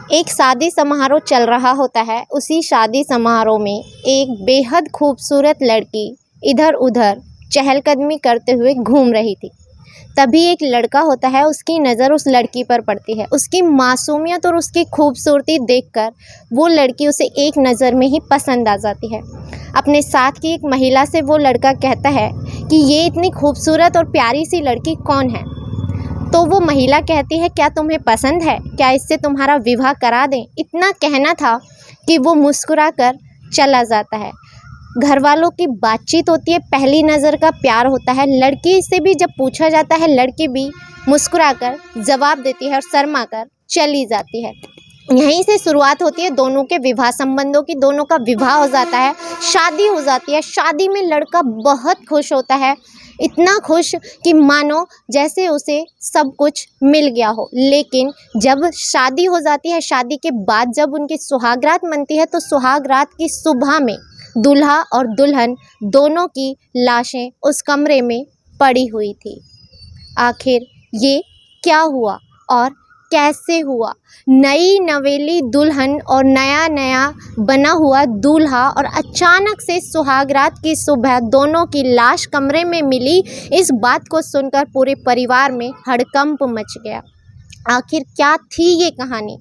एक शादी समारोह चल रहा होता है। उसी शादी समारोह में एक बेहद खूबसूरत लड़की इधर उधर चहलकदमी करते हुए घूम रही थी। तभी एक लड़का होता है, उसकी नज़र उस लड़की पर पड़ती है। उसकी मासूमियत और उसकी खूबसूरती देखकर वो लड़की उसे एक नज़र में ही पसंद आ जाती है। अपने साथ की एक महिला से वो लड़का कहता है कि ये इतनी खूबसूरत और प्यारी सी लड़की कौन है। तो वो महिला कहती है, क्या तुम्हें पसंद है? क्या इससे तुम्हारा विवाह करा दें? इतना कहना था कि वो मुस्कुराकर चला जाता है। घर वालों की बातचीत होती है, पहली नज़र का प्यार होता है। लड़की से भी जब पूछा जाता है, लड़की भी मुस्कुराकर जवाब देती है और शर्मा कर चली जाती है। यहीं से शुरुआत होती है दोनों के विवाह संबंधों की। दोनों का विवाह हो जाता है, शादी हो जाती है। शादी में लड़का बहुत खुश होता है, इतना खुश कि मानो जैसे उसे सब कुछ मिल गया हो। लेकिन जब शादी हो जाती है, शादी के बाद जब उनकी सुहागरात मनती है, तो सुहागरात की सुबह में दूल्हा और दुल्हन दोनों की लाशें उस कमरे में पड़ी हुई थी। आखिर ये क्या हुआ और कैसे हुआ? नई नवेली दुल्हन और नया नया बना हुआ दूल्हा और अचानक से सुहागरात की सुबह दोनों की लाश कमरे में मिली। इस बात को सुनकर पूरे परिवार में हड़कंप मच गया। आखिर क्या थी ये कहानी?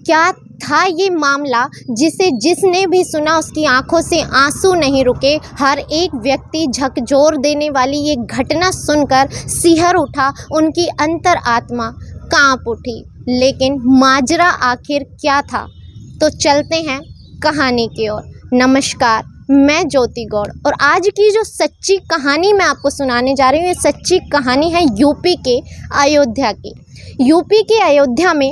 क्या था ये मामला जिसने भी सुना उसकी आंखों से आंसू नहीं रुके। हर एक व्यक्ति झकझोर देने वाली ये घटना सुनकर सिहर उठा, उनकी अंतर आत्मा कांप उठी। लेकिन माजरा आखिर क्या था? तो चलते हैं कहानी की ओर। नमस्कार, मैं ज्योति गौड़ और आज की जो सच्ची कहानी मैं आपको सुनाने जा रही हूँ, ये सच्ची कहानी है यूपी के अयोध्या की। यूपी के अयोध्या में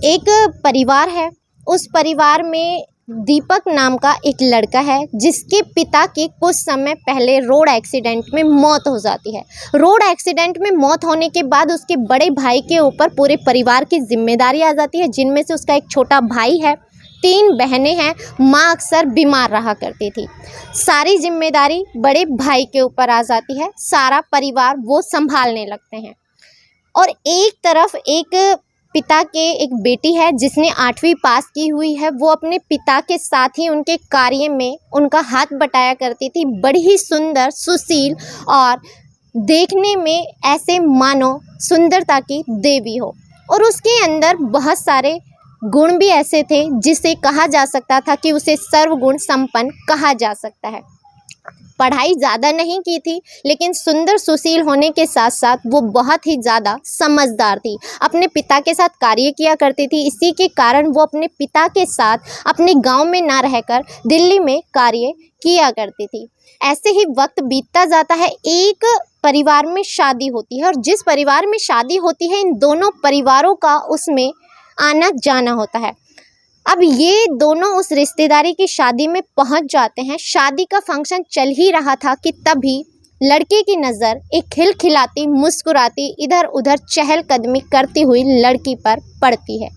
एक परिवार है। उस परिवार में दीपक नाम का एक लड़का है, जिसके पिता की कुछ समय पहले रोड एक्सीडेंट में मौत हो जाती है। रोड एक्सीडेंट में मौत होने के बाद उसके बड़े भाई के ऊपर पूरे परिवार की जिम्मेदारी आ जाती है, जिनमें से उसका एक छोटा भाई है, 3 बहनें हैं। माँ अक्सर बीमार रहा करती थी। सारी जिम्मेदारी बड़े भाई के ऊपर आ जाती है, सारा परिवार वो संभालने लगते हैं। और एक तरफ एक पिता के एक बेटी है जिसने 8वीं पास की हुई है। वो अपने पिता के साथ ही उनके कार्य में उनका हाथ बटाया करती थी। बड़ी ही सुंदर, सुशील और देखने में ऐसे मानो सुंदरता की देवी हो। और उसके अंदर बहुत सारे गुण भी ऐसे थे जिसे कहा जा सकता था कि उसे सर्वगुण संपन्न कहा जा सकता है। पढ़ाई ज़्यादा नहीं की थी, लेकिन सुंदर सुशील होने के साथ साथ वो बहुत ही ज़्यादा समझदार थी। अपने पिता के साथ कार्य किया करती थी। इसी के कारण वो अपने पिता के साथ अपने गांव में ना रहकर दिल्ली में कार्य किया करती थी। ऐसे ही वक्त बीतता जाता है। एक परिवार में शादी होती है और जिस परिवार में शादी होती है, इन दोनों परिवारों का उसमें आना जाना होता है। अब ये दोनों उस रिश्तेदारी की शादी में पहुंच जाते हैं। शादी का फंक्शन चल ही रहा था कि तभी लड़के की नज़र एक खिलखिलाती, मुस्कुराती, इधर उधर चहलकदमी करती हुई लड़की पर पड़ती है।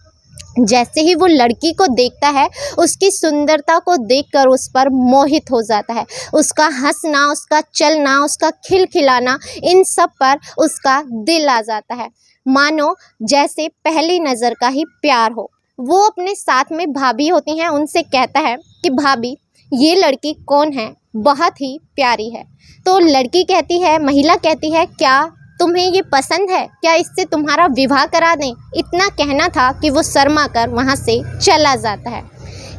जैसे ही वो लड़की को देखता है, उसकी सुंदरता को देखकर उस पर मोहित हो जाता है। उसका हंसना, उसका चलना, उसका खिलखिलाना, इन सब पर उसका दिल आ जाता है, मानो जैसे पहली नज़र का ही प्यार हो। वो अपने साथ में भाभी होती हैं, उनसे कहता है कि भाभी, ये लड़की कौन है? बहुत ही प्यारी है। तो लड़की कहती है, महिला कहती है, क्या तुम्हें ये पसंद है? क्या इससे तुम्हारा विवाह करा दें? इतना कहना था कि वो शर्मा कर वहाँ से चला जाता है।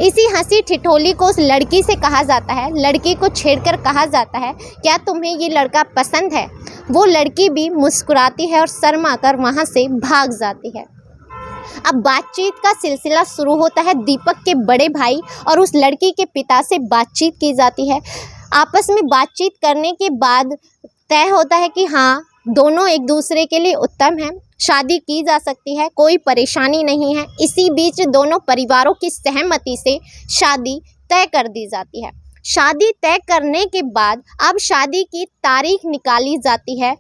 इसी हंसी ठिठोली को उस लड़की से कहा जाता है, लड़की को छेड़कर कहा जाता है, क्या तुम्हें ये लड़का पसंद है? वो लड़की भी मुस्कुराती है और शर्मा कर वहाँ से भाग जाती है। अब बातचीत का सिलसिला शुरू होता है। दीपक के बड़े भाई और उस लड़की के पिता से बातचीत की जाती है। आपस में बातचीत करने के बाद तय होता है कि हाँ, दोनों एक दूसरे के लिए उत्तम हैं, शादी की जा सकती है, कोई परेशानी नहीं है। इसी बीच दोनों परिवारों की सहमति से शादी तय कर दी जाती है। शादी तय करने के बाद अब शादी की तारीख निकाली जाती है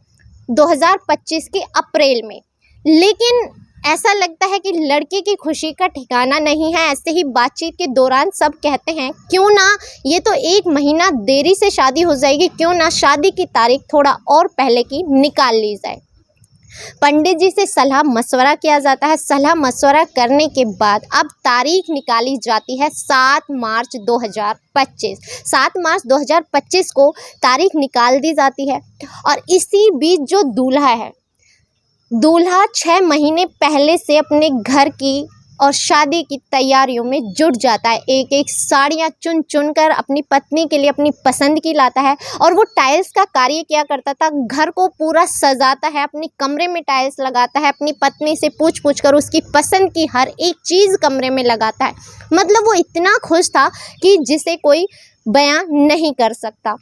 2025 के अप्रैल में। लेकिन ऐसा लगता है कि लड़की की खुशी का ठिकाना नहीं है। ऐसे ही बातचीत के दौरान सब कहते हैं, क्यों ना, ये तो 1 महीना देरी से शादी हो जाएगी, क्यों ना शादी की तारीख थोड़ा और पहले की निकाल ली जाए। पंडित जी से सलाह मशवरा किया जाता है। सलाह मशवरा करने के बाद अब तारीख निकाली जाती है 7 मार्च 2025। 7 मार्च 2025 को तारीख निकाल दी जाती है। और इसी बीच जो दूल्हा है, दूल्हा 6 महीने पहले से अपने घर की और शादी की तैयारियों में जुट जाता है। एक एक साड़ियाँ चुन चुन कर अपनी पत्नी के लिए अपनी पसंद की लाता है। और वो टाइल्स का कार्य क्या करता था, घर को पूरा सजाता है, अपने कमरे में टाइल्स लगाता है, अपनी पत्नी से पूछ पूछ कर उसकी पसंद की हर एक चीज़ कमरे में लगाता है। मतलब वो इतना खुश था कि जिसे कोई बयां नहीं कर सकता।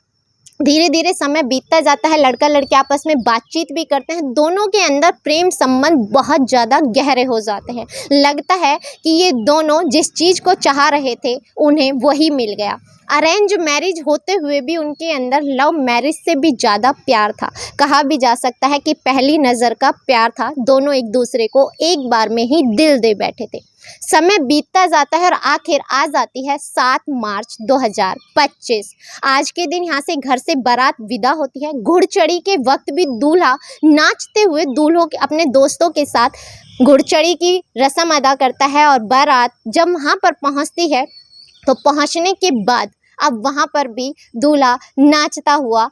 धीरे धीरे समय बीतता जाता है, लड़का लड़की आपस में बातचीत भी करते हैं। दोनों के अंदर प्रेम संबंध बहुत ज़्यादा गहरे हो जाते हैं। लगता है कि ये दोनों जिस चीज़ को चाह रहे थे उन्हें वही मिल गया। अरेंज मैरिज होते हुए भी उनके अंदर लव मैरिज से भी ज़्यादा प्यार था। कहा भी जा सकता है कि पहली नज़र का प्यार था। दोनों एक दूसरे को एक बार में ही दिल दे बैठे थे। समय बीतता जाता है और आखिर आ जाती है 7 मार्च 2025। आज के दिन यहाँ से घर से बारात विदा होती है। घुड़चढ़ी के वक्त भी दूल्हा नाचते हुए दूल्हों के अपने दोस्तों के साथ घुड़चढ़ी की रस्म अदा करता है। और बारात जब वहाँ पर पहुँचती है तो पहुँचने के बाद अब वहाँ पर भी दूल्हा नाचता हुआ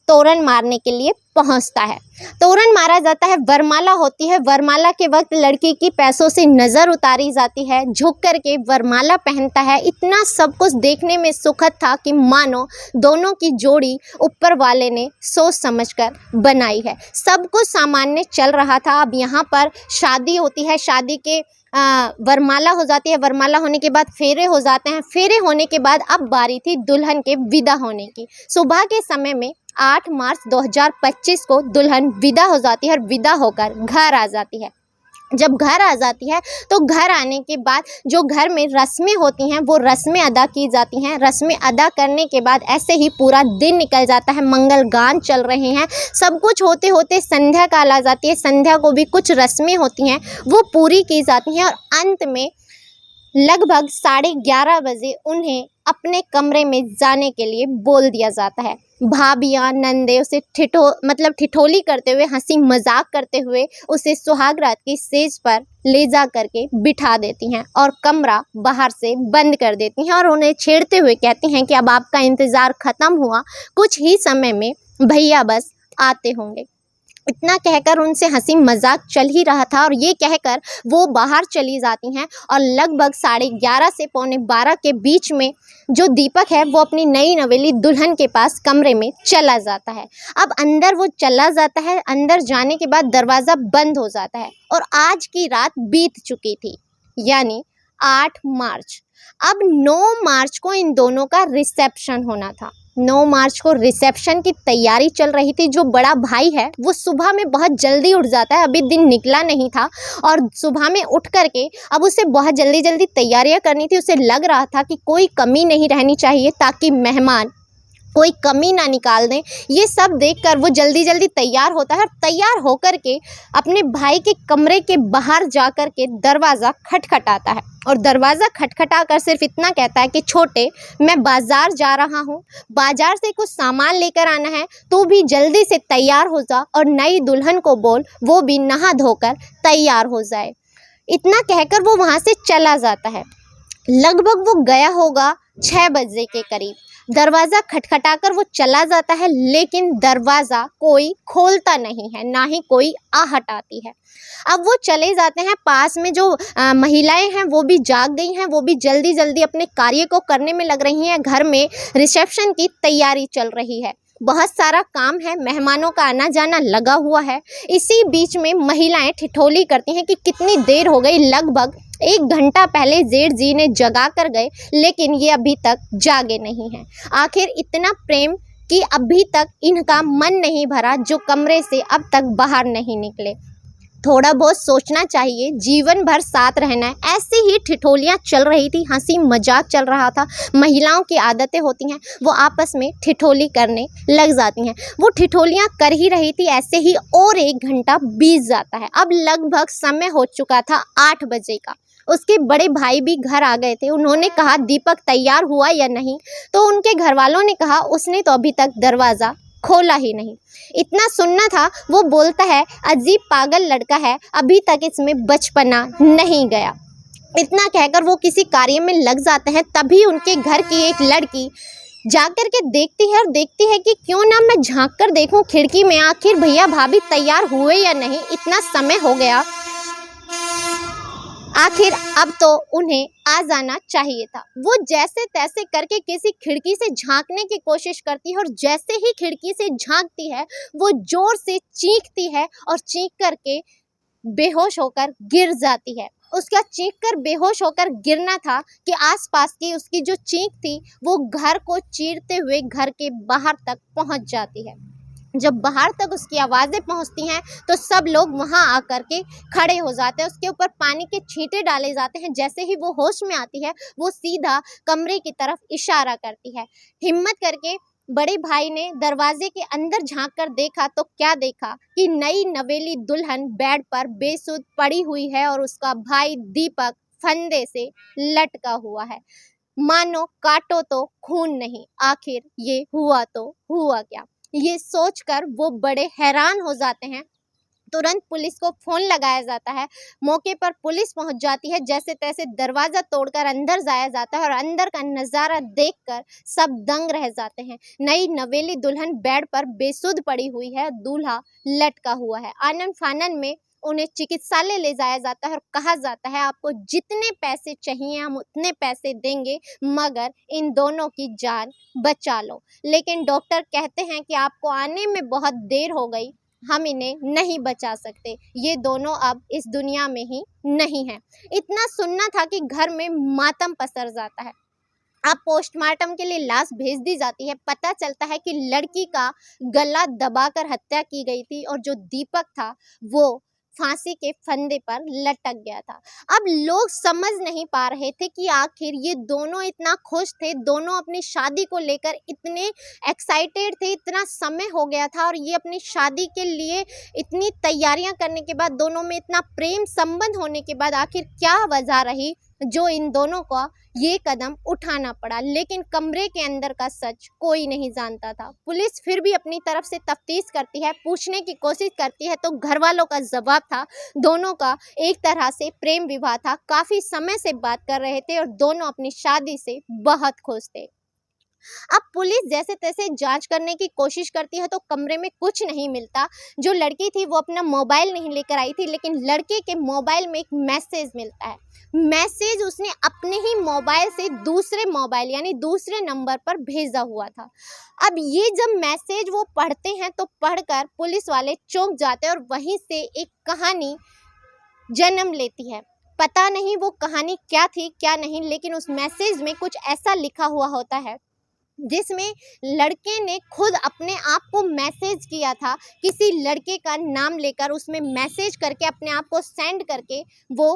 तोरण मारने के लिए पहुंचता है। तोरण मारा जाता है, वरमाला होती है। वरमाला के वक्त लड़की की पैसों से नज़र उतारी जाती है, झुक कर के वरमाला पहनता है। इतना सब कुछ देखने में सुखद था कि मानो दोनों की जोड़ी ऊपर वाले ने सोच समझकर बनाई है। सब कुछ सामान्य चल रहा था। अब यहाँ पर शादी होती है, शादी के वरमाला हो जाती है। वरमाला होने के बाद फेरे हो जाते हैं। फेरे होने के बाद अब बारी थी दुल्हन के विदा होने की। सुबह के समय में 8 मार्च 2025 को दुल्हन विदा हो जाती है और विदा होकर घर आ जाती है। जब घर आ जाती है तो घर आने के बाद जो घर में रस्में होती हैं वो रस्में अदा की जाती हैं। रस्में अदा करने के बाद ऐसे ही पूरा दिन निकल जाता है। मंगल गान चल रहे हैं। सब कुछ होते होते संध्या काल आ जाती है। संध्या को भी कुछ रस्में होती हैं वो पूरी की जाती हैं। और अंत में लगभग 11:30 बजे उन्हें अपने कमरे में जाने के लिए बोल दिया जाता है। भाभियाँ नंदे उसे ठिठोली करते हुए, हंसी मजाक करते हुए उसे सुहागरात की सेज पर ले जा करके बिठा देती हैं और कमरा बाहर से बंद कर देती हैं। और उन्हें छेड़ते हुए कहती हैं कि अब आपका इंतज़ार ख़त्म हुआ, कुछ ही समय में भैया बस आते होंगे। इतना कहकर उनसे हंसी मजाक चल ही रहा था और ये कहकर वो बाहर चली जाती हैं। और लगभग 11:30 से 11:45 के बीच में जो दीपक है वो अपनी नई नवेली दुल्हन के पास कमरे में चला जाता है। अब अंदर वो चला जाता है। अंदर जाने के बाद दरवाज़ा बंद हो जाता है और आज की रात बीत चुकी थी, यानी 8 मार्च। अब 9 मार्च को इन दोनों का रिसेप्शन होना था। 9 मार्च को रिसेप्शन की तैयारी चल रही थी। जो बड़ा भाई है वो सुबह में बहुत जल्दी उठ जाता है, अभी दिन निकला नहीं था और सुबह में उठ करके अब उसे बहुत जल्दी जल्दी तैयारियां करनी थी। उसे लग रहा था कि कोई कमी नहीं रहनी चाहिए ताकि मेहमान कोई कमी ना निकाल दें। ये सब देखकर वो जल्दी जल्दी तैयार होता है और तैयार होकर के अपने भाई के कमरे के बाहर जा कर के दरवाज़ा खटखटाता है। और दरवाज़ा खटखटा कर सिर्फ इतना कहता है कि छोटे, मैं बाज़ार जा रहा हूँ, बाज़ार से कुछ सामान लेकर आना है, तू भी जल्दी से तैयार हो जा और नई दुल्हन को बोल वो भी नहा धोकर तैयार हो जाए। इतना कहकर वो वहाँ से चला जाता है। लगभग वो गया होगा 6 बजे के करीब। दरवाज़ा खटखटाकर वो चला जाता है, लेकिन दरवाज़ा कोई खोलता नहीं है, ना ही कोई आहट आती है। अब वो चले जाते हैं। पास में जो महिलाएं हैं वो भी जाग गई हैं, वो भी जल्दी जल्दी अपने कार्य को करने में लग रही हैं। घर में रिसेप्शन की तैयारी चल रही है, बहुत सारा काम है, मेहमानों का आना जाना लगा हुआ है। इसी बीच में महिलाएं ठिठोली करती हैं कि कितनी देर हो गई, लगभग 1 घंटा पहले जेठ जी ने जगा कर गए, लेकिन ये अभी तक जागे नहीं हैं। आखिर इतना प्रेम कि अभी तक इनका मन नहीं भरा जो कमरे से अब तक बाहर नहीं निकले। थोड़ा बहुत सोचना चाहिए, जीवन भर साथ रहना है। ऐसे ही ठिठोलियाँ चल रही थी, हंसी मजाक चल रहा था। महिलाओं की आदतें होती हैं, वो आपस में ठिठोली करने लग जाती हैं। वो ठिठोलियाँ कर ही रही थी, ऐसे ही और 1 घंटा बीत जाता है। अब लगभग समय हो चुका था 8 बजे का। उसके बड़े भाई भी घर आ गए थे। उन्होंने कहा दीपक तैयार हुआ या नहीं, तो उनके घर वालों ने कहा उसने तो अभी तक दरवाज़ा खोला ही नहीं। इतना सुनना था, वो बोलता है अजीब पागल लड़का है, अभी तक इसमें बचपना नहीं गया। इतना कहकर वो किसी कार्य में लग जाते हैं। तभी उनके घर की एक लड़की जाकर के देखती है और देखती है कि क्यों ना मैं झांक कर देखूं खिड़की में, आखिर भैया भाभी तैयार हुए या नहीं, इतना समय हो गया, आखिर अब तो उन्हें आ जाना चाहिए था। वो जैसे तैसे करके किसी खिड़की से झांकने की कोशिश करती है और जैसे ही खिड़की से झांकती है वो जोर से चीखती है और चीख करके बेहोश होकर गिर जाती है। उसका चीख कर बेहोश होकर गिरना था कि आसपास की उसकी जो चीख थी वो घर को चीरते हुए घर के बाहर तक पहुंच जाती है। जब बाहर तक उसकी आवाज़ें पहुंचती हैं तो सब लोग वहां आकर के खड़े हो जाते हैं। उसके ऊपर पानी के छींटे डाले जाते हैं। जैसे ही वो होश में आती है वो सीधा कमरे की तरफ इशारा करती है। हिम्मत करके बड़े भाई ने दरवाजे के अंदर झांक कर देखा तो क्या देखा कि नई नवेली दुल्हन बेड पर बेसुध पड़ी हुई है और उसका भाई दीपक फंदे से लटका हुआ है। मानो काटो तो खून नहीं, आखिर ये हुआ तो हुआ क्या। ये सोचकर वो बड़े हैरान हो जाते हैं। तुरंत पुलिस को फोन लगाया जाता है। मौके पर पुलिस पहुंच जाती है। जैसे तैसे दरवाजा तोड़कर अंदर जाया जाता है और अंदर का नज़ारा देखकर सब दंग रह जाते हैं। नई नवेली दुल्हन बेड पर बेसुध पड़ी हुई है, दूल्हा लटका हुआ है। आनन फानन में उन्हें चिकित्सालय ले जाया जाता है और कहा जाता है आपको जितने पैसे चाहिए हम उतने पैसे देंगे, मगर इन दोनों की जान बचा लो। लेकिन डॉक्टर कहते हैं कि आपको आने में बहुत देर हो गई, हम इन्हें नहीं बचा सकते, ये दोनों अब इस दुनिया में ही नहीं है। इतना सुनना था कि घर में मातम पसर जाता है। अब पोस्टमार्टम के लिए लाश भेज दी जाती है। पता चलता है कि लड़की का गला दबाकर हत्या की गई थी और जो दीपक था वो फांसी के फंदे पर लटक गया था। अब लोग समझ नहीं पा रहे थे कि आखिर ये दोनों इतना खुश थे, दोनों अपनी शादी को लेकर इतने एक्साइटेड थे, इतना समय हो गया था और ये अपनी शादी के लिए इतनी तैयारियां करने के बाद, दोनों में इतना प्रेम संबंध होने के बाद आखिर क्या वजह रही जो इन दोनों को ये कदम उठाना पड़ा। लेकिन कमरे के अंदर का सच कोई नहीं जानता था। पुलिस फिर भी अपनी तरफ से तफ्तीश करती है, पूछने की कोशिश करती है तो घर वालों का जवाब था दोनों का एक तरह से प्रेम विवाह था, काफी समय से बात कर रहे थे और दोनों अपनी शादी से बहुत खुश थे। अब पुलिस जैसे तैसे जांच करने की कोशिश करती है तो कमरे में कुछ नहीं मिलता। जो लड़की थी वो अपना मोबाइल नहीं लेकर आई थी, लेकिन लड़के के मोबाइल में एक मैसेज मिलता है। मैसेज उसने अपने ही मोबाइल से दूसरे मोबाइल यानी दूसरे नंबर पर भेजा हुआ था। अब ये जब मैसेज वो पढ़ते हैं तो पढ़कर पुलिस वाले चौंक जाते हैं और वहीं से एक कहानी जन्म लेती है। पता नहीं वो कहानी क्या थी क्या नहीं, लेकिन उस मैसेज में कुछ ऐसा लिखा हुआ होता है जिसमें लड़के ने खुद अपने आप को मैसेज किया था, किसी लड़के का नाम लेकर उसमें मैसेज करके अपने आप को सेंड करके वो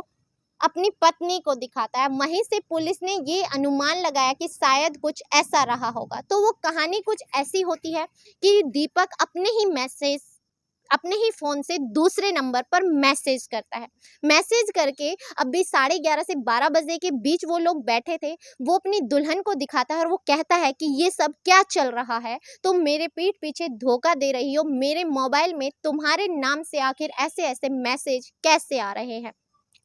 अपनी पत्नी को दिखाता है। वहीं से पुलिस ने ये अनुमान लगाया कि शायद कुछ ऐसा रहा होगा। तो वो कहानी कुछ ऐसी होती है कि दीपक अपने ही फ़ोन से दूसरे नंबर पर मैसेज करता है। मैसेज करके अभी 11:30 से 12 बजे के बीच वो लोग बैठे थे। वो अपनी दुल्हन को दिखाता है और वो कहता है कि ये सब क्या चल रहा है, तुम मेरे पीठ पीछे धोखा दे रही हो, मेरे मोबाइल में तुम्हारे नाम से आखिर ऐसे ऐसे मैसेज कैसे आ रहे हैं।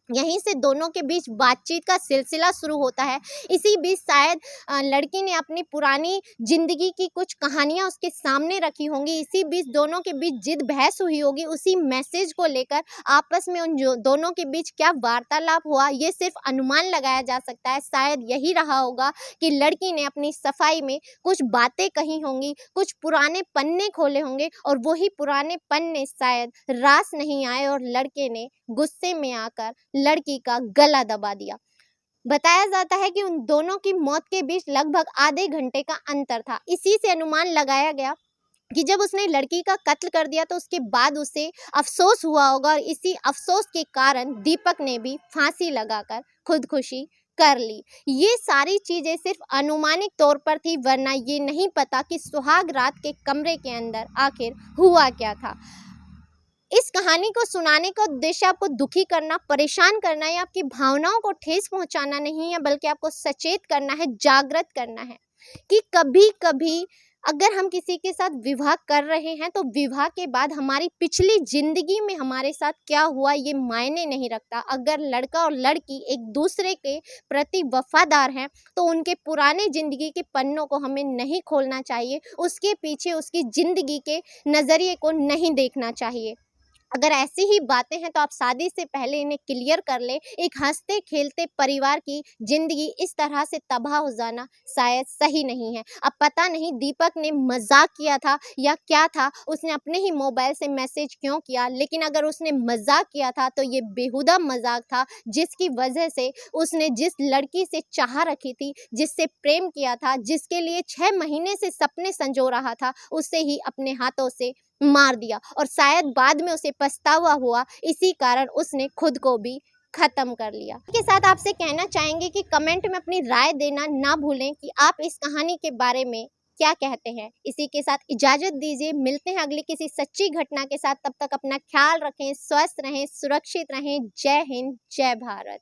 यहीं से दोनों के बीच बातचीत का सिलसिला शुरू होता है। इसी बीच शायद लड़की ने अपनी पुरानी ज़िंदगी की कुछ कहानियाँ उसके सामने रखी होंगी। इसी बीच दोनों के बीच जिद बहस हुई होगी उसी मैसेज को लेकर। आपस में उन दोनों के बीच क्या वार्तालाप हुआ ये सिर्फ अनुमान लगाया जा सकता है। शायद यही रहा होगा कि लड़की ने अपनी सफाई में कुछ बातें कही होंगी, कुछ पुराने पन्ने खोले होंगे और वही पुराने पन्ने शायद रास नहीं आए और लड़के ने गुस्से में आकर लड़की का गला दबा दिया। बताया जाता है कि उन दोनों की मौत के बीच लगभग आधे घंटे का अंतर था। इसी से अनुमान लगाया गया कि जब उसने लड़की का कत्ल कर दिया तो उसके बाद उसे अफसोस हुआ होगा और इसी अफसोस के कारण दीपक ने भी फांसी लगाकर खुदकुशी कर ली। ये सारी चीजें सिर्फ अनुमानिक तौर पर थी, वरना ये नहीं पता कि सुहाग रात के कमरे के अंदर आखिर हुआ क्या था। इस कहानी को सुनाने का उद्देश्य आपको दुखी करना, परेशान करना या आपकी भावनाओं को ठेस पहुंचाना नहीं है, बल्कि आपको सचेत करना है, जागृत करना है कि कभी कभी अगर हम किसी के साथ विवाह कर रहे हैं तो विवाह के बाद हमारी पिछली ज़िंदगी में हमारे साथ क्या हुआ ये मायने नहीं रखता। अगर लड़का और लड़की एक दूसरे के प्रति वफ़ादार हैं तो उनके पुराने ज़िंदगी के पन्नों को हमें नहीं खोलना चाहिए, उसके पीछे उसकी ज़िंदगी के नज़रिए को नहीं देखना चाहिए। अगर ऐसी ही बातें हैं तो आप शादी से पहले इन्हें क्लियर कर लें। एक हँसते-खेलते परिवार की ज़िंदगी इस तरह से तबाह हो जाना शायद सही नहीं है। अब पता नहीं दीपक ने मज़ाक किया था या क्या था, उसने अपने ही मोबाइल से मैसेज क्यों किया, लेकिन अगर उसने मज़ाक किया था तो ये बेहुदा मज़ाक था, जिसकी वजह से उसने जिस लड़की से चाह रखी थी, जिससे प्रेम किया था, जिसके लिए 6 महीने से सपने संजो रहा था, उसे ही अपने हाथों से मार दिया और शायद बाद में उसे पछतावा हुआ, इसी कारण उसने खुद को भी खत्म कर लिया। के साथ आपसे कहना चाहेंगे कि कमेंट में अपनी राय देना ना भूलें कि आप इस कहानी के बारे में क्या कहते हैं। इसी के साथ इजाज़त दीजिए, मिलते हैं अगली किसी सच्ची घटना के साथ। तब तक अपना ख्याल रखें, स्वस्थ रहें, सुरक्षित रहें। जय हिंद, जय भारत।